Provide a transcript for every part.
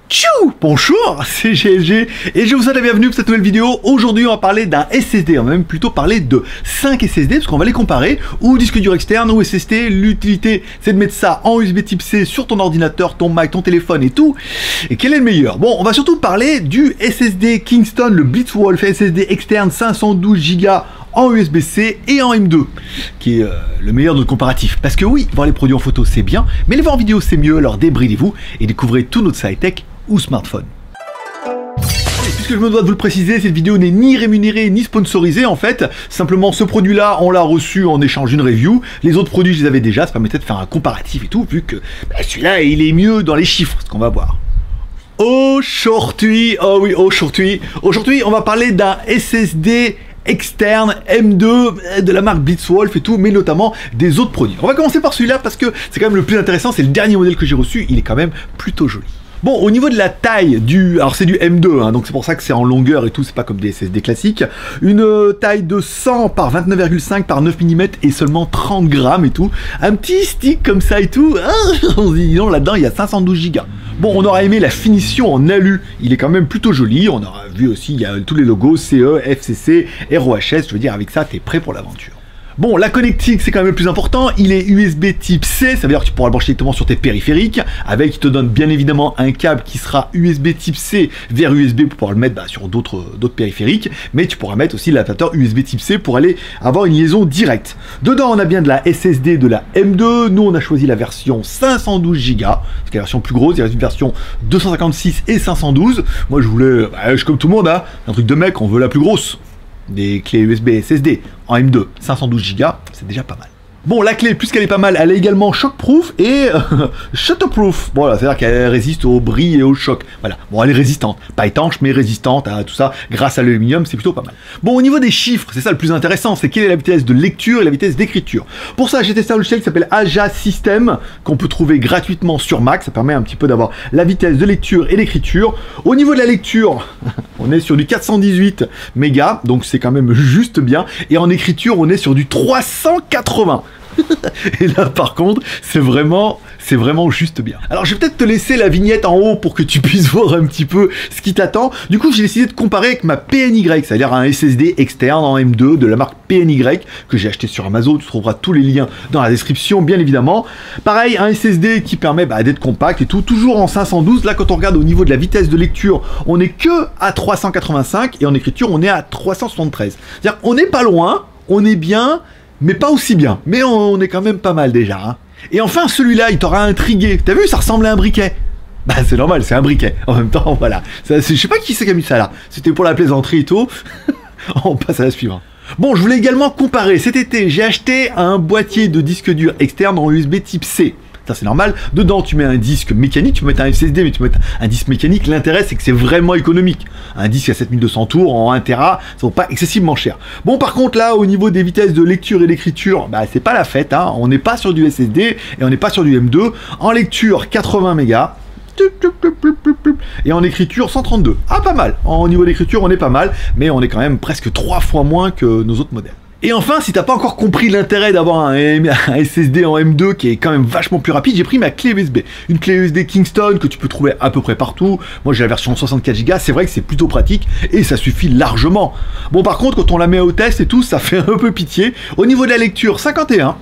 Tchou! Bonjour, c'est GLG et je vous souhaite la bienvenue pour cette nouvelle vidéo. Aujourd'hui on va parler d'un SSD, on va même plutôt parler de 5 SSD parce qu'on va les comparer, ou disque dur externe ou SSD. L'utilité c'est de mettre ça en USB type C sur ton ordinateur, ton Mac, ton téléphone et tout. Et quel est le meilleur? Bon, on va surtout parler du SSD Kingston, le Blitzwolf SSD externe 512 Go en USB-C et en M2, qui est le meilleur de notre comparatif. Parce que oui, voir les produits en photo c'est bien, mais les voir en vidéo c'est mieux, alors débridez-vous et découvrez tout notre high-tech ou smartphone. Puisque je me dois de vous le préciser, cette vidéo n'est ni rémunérée ni sponsorisée en fait. Simplement ce produit là on l'a reçu en échange d'une review. Les autres produits je les avais déjà, ça permettait de faire un comparatif et tout, vu que celui-là il est mieux dans les chiffres, ce qu'on va voir. Aujourd'hui, aujourd'hui on va parler d'un SSD externe M2 de la marque Blitzwolf et tout, mais notamment des autres produits. On va commencer par celui-là parce que c'est quand même le plus intéressant, c'est le dernier modèle que j'ai reçu, il est quand même plutôt joli. Bon, au niveau de la taille du... Alors c'est du M2, hein, donc c'est pour ça que c'est en longueur et tout, c'est pas comme des SSD classiques. Une taille de 100 par 29,5 par 9 mm et seulement 30 grammes et tout. Un petit stick comme ça et tout. Disons, là-dedans, il y a 512 Go. Bon, on aura aimé la finition en alu, il est quand même plutôt joli. On aura vu aussi, il y a tous les logos CE, FCC, ROHS, je veux dire, avec ça, t'es prêt pour l'aventure. Bon, la connectique, c'est quand même le plus important, il est USB type C, ça veut dire que tu pourras le brancher directement sur tes périphériques, avec, il te donne bien évidemment un câble qui sera USB type C vers USB pour pouvoir le mettre sur d'autres périphériques, mais tu pourras mettre aussi l'adaptateur USB type C pour aller avoir une liaison directe. Dedans, on a bien de la SSD de la M2, nous on a choisi la version 512 Go, c'est la version plus grosse, il y a une version 256 et 512, moi je voulais, je suis comme tout le monde, hein, un truc de mec, on veut la plus grosse. Des clés USB SSD en M2, 512 Go, c'est déjà pas mal. Bon, la clé, puisqu'elle est pas mal, elle est également shockproof et shutterproof. Voilà, c'est-à-dire qu'elle résiste au bris et au choc. Voilà, bon, elle est résistante. Pas étanche, mais résistante à tout ça. Grâce à l'aluminium, c'est plutôt pas mal. Bon, au niveau des chiffres, c'est ça le plus intéressant, c'est quelle est la vitesse de lecture et la vitesse d'écriture. Pour ça, j'ai testé un logiciel qui s'appelle Aja System, qu'on peut trouver gratuitement sur Mac. Ça permet un petit peu d'avoir la vitesse de lecture et d'écriture. Au niveau de la lecture, on est sur du 418 mégas, donc c'est quand même juste bien. Et en écriture, on est sur du 380. Et là par contre c'est vraiment juste bien. Alors je vais peut-être te laisser la vignette en haut pour que tu puisses voir un petit peu ce qui t'attend. Du coup j'ai décidé de comparer avec ma PNY, c'est-à-dire un SSD externe en M2 de la marque PNY que j'ai acheté sur Amazon. Tu trouveras tous les liens dans la description bien évidemment. Pareil, un SSD qui permet d'être compact et tout, toujours en 512. Là quand on regarde au niveau de la vitesse de lecture, on est que à 385 et en écriture on est à 373. C'est-à-dire on n'est pas loin, on est bien, mais pas aussi bien. Mais on est quand même pas mal déjà. Hein. Et enfin, celui-là, il t'aura intrigué. T'as vu, ça ressemble à un briquet. Bah, c'est normal, c'est un briquet. En même temps, voilà. Ça, je sais pas qui c'est qui a mis ça là. C'était pour la plaisanterie et tout. On passe à la suivante. Bon, je voulais également comparer. Cet été, j'ai acheté un boîtier de disque dur externe en USB type C. Ça c'est normal, dedans tu mets un disque mécanique, tu peux mettre un SSD mais tu peux mettre un disque mécanique, l'intérêt c'est que c'est vraiment économique. Un disque à 7200 tours en 1 Tera, ça vaut pas excessivement cher. Bon par contre là au niveau des vitesses de lecture et d'écriture, c'est pas la fête, hein. On n'est pas sur du SSD et on n'est pas sur du M2. En lecture 80 mégas. Et en écriture 132. Ah pas mal, au niveau d'écriture on est pas mal, mais on est quand même presque 3 fois moins que nos autres modèles. Et enfin, si t'as pas encore compris l'intérêt d'avoir un SSD en M2 qui est quand même vachement plus rapide, j'ai pris ma clé USB. Une clé USB Kingston que tu peux trouver à peu près partout. Moi j'ai la version 64 Go, c'est vrai que c'est plutôt pratique et ça suffit largement. Bon par contre, quand on la met au test et tout, ça fait un peu pitié. Au niveau de la lecture, 51.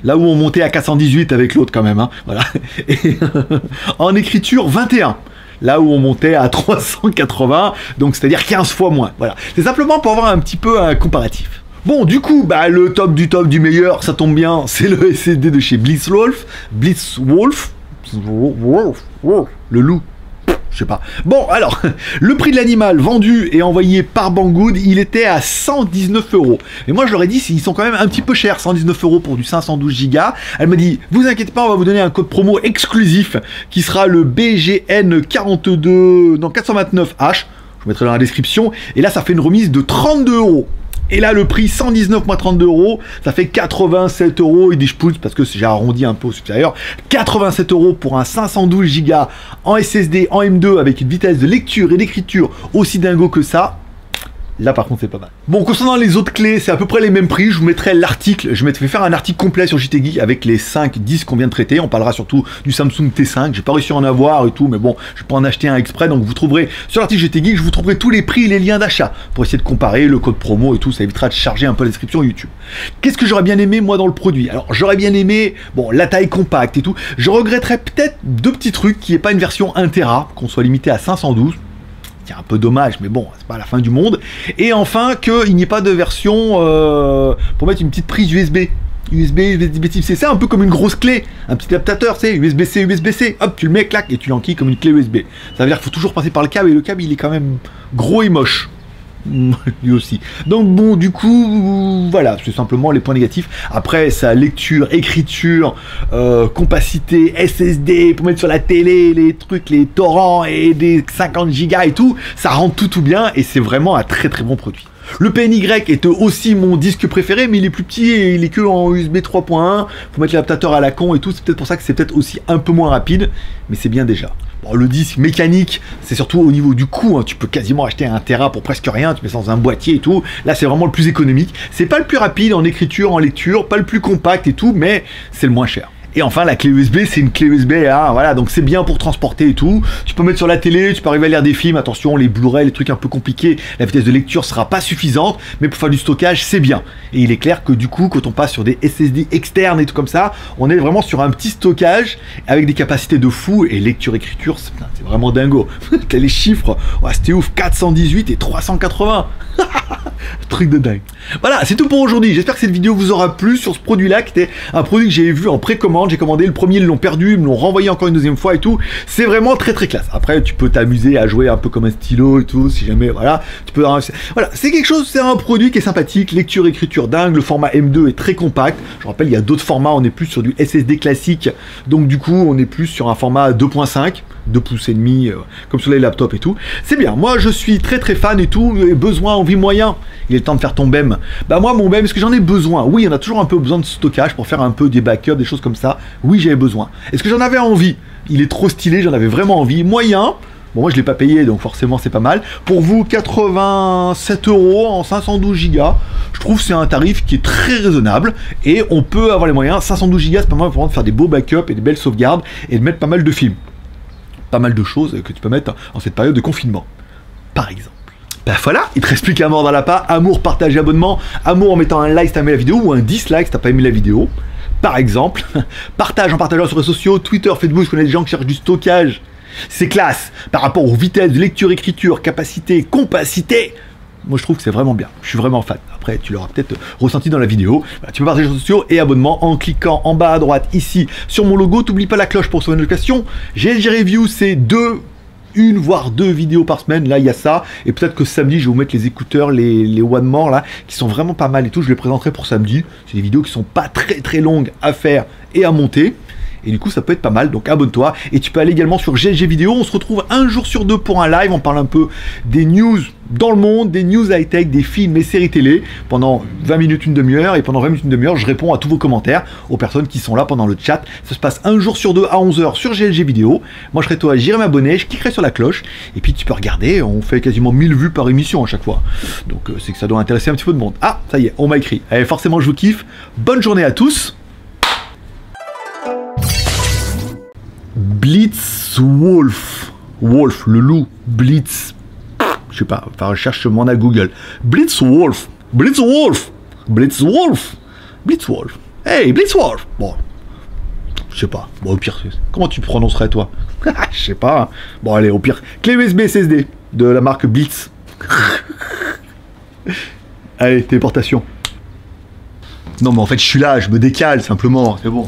Là où on montait à 418 avec l'autre quand même, hein. Voilà. Et en écriture, 21. Là où on montait à 380, donc c'est-à-dire 15 fois moins. Voilà. C'est simplement pour avoir un petit peu un comparatif. Bon, du coup, le top du meilleur, ça tombe bien, c'est le SSD de chez Blitzwolf, le loup, je sais pas. Bon, alors, le prix de l'animal vendu et envoyé par Banggood, il était à 119 €. Et moi, je leur ai dit, ils sont quand même un petit peu chers, 119 € pour du 512 Go. Elle m'a dit, vous inquiétez pas, on va vous donner un code promo exclusif qui sera le BGN 429H. Je vous mettrai dans la description. Et là, ça fait une remise de 32 €. Et là, le prix 119 moins 32 €, ça fait 87 € et des pouces parce que j'ai arrondi un peu au supérieur. 87 € pour un 512 Go en SSD en M2 avec une vitesse de lecture et d'écriture aussi dingo que ça. Là par contre c'est pas mal. Bon, concernant les autres clés, c'est à peu près les mêmes prix. Je vous mettrai l'article, je vais faire un article complet sur JT Geek avec les 5 disques qu'on vient de traiter. On parlera surtout du Samsung T5. J'ai pas réussi à en avoir et tout, mais bon, je peux en acheter un exprès. Donc vous trouverez sur l'article JT Geek, je vous trouverai tous les prix et les liens d'achat pour essayer de comparer le code promo et tout. Ça évitera de charger un peu la description YouTube. Qu'est-ce que j'aurais bien aimé moi dans le produit? Alors j'aurais bien aimé, bon, la taille compacte et tout. Je regretterais peut-être deux petits trucs, qui est pas une version 1 Tera, qu'on soit limité à 512. C'est un peu dommage, mais bon, c'est pas la fin du monde. Et enfin, qu'il n'y ait pas de version pour mettre une petite prise USB. USB type C, c'est un peu comme une grosse clé, un petit adaptateur, c'est USB-C, hop, tu le mets, clac, et tu l'enquilles comme une clé USB. Ça veut dire qu'il faut toujours passer par le câble, et le câble, il est quand même gros et moche. Lui aussi. Donc bon, du coup, voilà, c'est simplement les points négatifs. Après, sa lecture, écriture, compacité, SSD, pour mettre sur la télé, les trucs, les torrents et des 50 Go et tout, ça rend tout bien, et c'est vraiment un très bon produit. Le PNY est aussi mon disque préféré, mais il est plus petit et il est que en USB 3.1. Faut mettre l'adaptateur à la con et tout. C'est peut-être pour ça que c'est peut-être aussi un peu moins rapide, mais c'est bien déjà. Bon, le disque mécanique, c'est surtout au niveau du coût. Hein. Tu peux quasiment acheter un Tera pour presque rien. Tu mets ça dans un boîtier et tout. Là, c'est vraiment le plus économique. C'est pas le plus rapide en écriture, en lecture, pas le plus compact et tout, mais c'est le moins cher. Et enfin, la clé USB, c'est une clé USB, hein, voilà, donc c'est bien pour transporter et tout. Tu peux mettre sur la télé, tu peux arriver à lire des films, attention, les Blu-ray, les trucs un peu compliqués, la vitesse de lecture sera pas suffisante, mais pour faire du stockage, c'est bien. Et il est clair que du coup, quand on passe sur des SSD externes et tout comme ça, on est vraiment sur un petit stockage avec des capacités de fou, et lecture-écriture, c'est vraiment dingo. T'as les chiffres, ouais, c'était ouf, 418 et 380. Truc de dingue. Voilà, c'est tout pour aujourd'hui. J'espère que cette vidéo vous aura plu sur ce produit-là, qui était un produit que j'ai vu en précommande. J'ai commandé le premier, ils l'ont perdu, ils me l'ont renvoyé encore une deuxième fois et tout. C'est vraiment très classe. Après, tu peux t'amuser à jouer un peu comme un stylo et tout, si jamais, voilà. Tu peux, voilà, c'est quelque chose, c'est un produit qui est sympathique. Lecture, écriture dingue. Le format M2 est très compact. Je rappelle, il y a d'autres formats. On est plus sur du SSD classique. Donc, du coup, on est plus sur un format 2.5. 2 pouces et demi, comme sur les laptops et tout. C'est bien, moi je suis très fan et tout, besoin, envie, moyen. Il est temps de faire ton BEM. Bah moi mon BEM, est-ce que j'en ai besoin? Oui, on a toujours un peu besoin de stockage pour faire un peu des backups, des choses comme ça. Oui, j'avais besoin. Est-ce que j'en avais envie? Il est trop stylé, j'en avais vraiment envie. Moyen. Bon, moi je l'ai pas payé, donc forcément c'est pas mal. Pour vous, 87 € en 512 Go. Je trouve que c'est un tarif qui est très raisonnable et on peut avoir les moyens. 512 Go, c'est pas mal pour faire des beaux backups et des belles sauvegardes et de mettre pas mal de films. Pas mal de choses que tu peux mettre en cette période de confinement, par exemple. Ben voilà, il te reste plus qu'à mordre à la part. Amour, partage et abonnement. Amour en mettant un like si t'as aimé la vidéo ou un dislike si t'as pas aimé la vidéo. Par exemple, partage en partageant sur les réseaux sociaux, Twitter, Facebook, je connais des gens qui cherchent du stockage. C'est classe par rapport aux vitesses de lecture, écriture, capacité, compacité. Moi je trouve que c'est vraiment bien, je suis vraiment fan. Après tu l'auras peut-être ressenti dans la vidéo. Voilà, tu peux partager sur les réseaux sociaux et abonnement en cliquant en bas à droite ici sur mon logo. T'oublies pas la cloche pour recevoir une notification. GLG Review, c'est une voire deux vidéos par semaine, là il y a ça, et peut-être que samedi je vais vous mettre les écouteurs, les One More là, qui sont vraiment pas mal et tout, je les présenterai pour samedi. C'est des vidéos qui sont pas très longues à faire et à monter. Et du coup, ça peut être pas mal, donc abonne-toi. Et tu peux aller également sur GLG Vidéo. On se retrouve un jour sur deux pour un live. On parle un peu des news dans le monde, des news high-tech, des films et séries télé. Pendant 20 minutes, une demi-heure. Et pendant 20 minutes, une demi-heure, je réponds à tous vos commentaires, aux personnes qui sont là pendant le chat. Ça se passe un jour sur deux à 11 h sur GLG Vidéo. Moi, je serai toi, j'irai m'abonner, je cliquerai sur la cloche. Et puis, tu peux regarder. On fait quasiment 1000 vues par émission à chaque fois. Donc, c'est que ça doit intéresser un petit peu de monde. Ah, ça y est, on m'a écrit. Allez, forcément, je vous kiffe. Bonne journée à tous. Blitzwolf, Wolf, le loup, Blitz, je sais pas, enfin recherche mon à Google. Blitzwolf, Blitzwolf, Blitzwolf, Blitzwolf, hey Blitzwolf. Bon, je sais pas, bon au pire, comment tu prononcerais toi? Je sais pas, bon allez au pire, clé USB SSD de la marque Blitz. Allez, téléportation. Non mais en fait je suis là, je me décale simplement, c'est bon.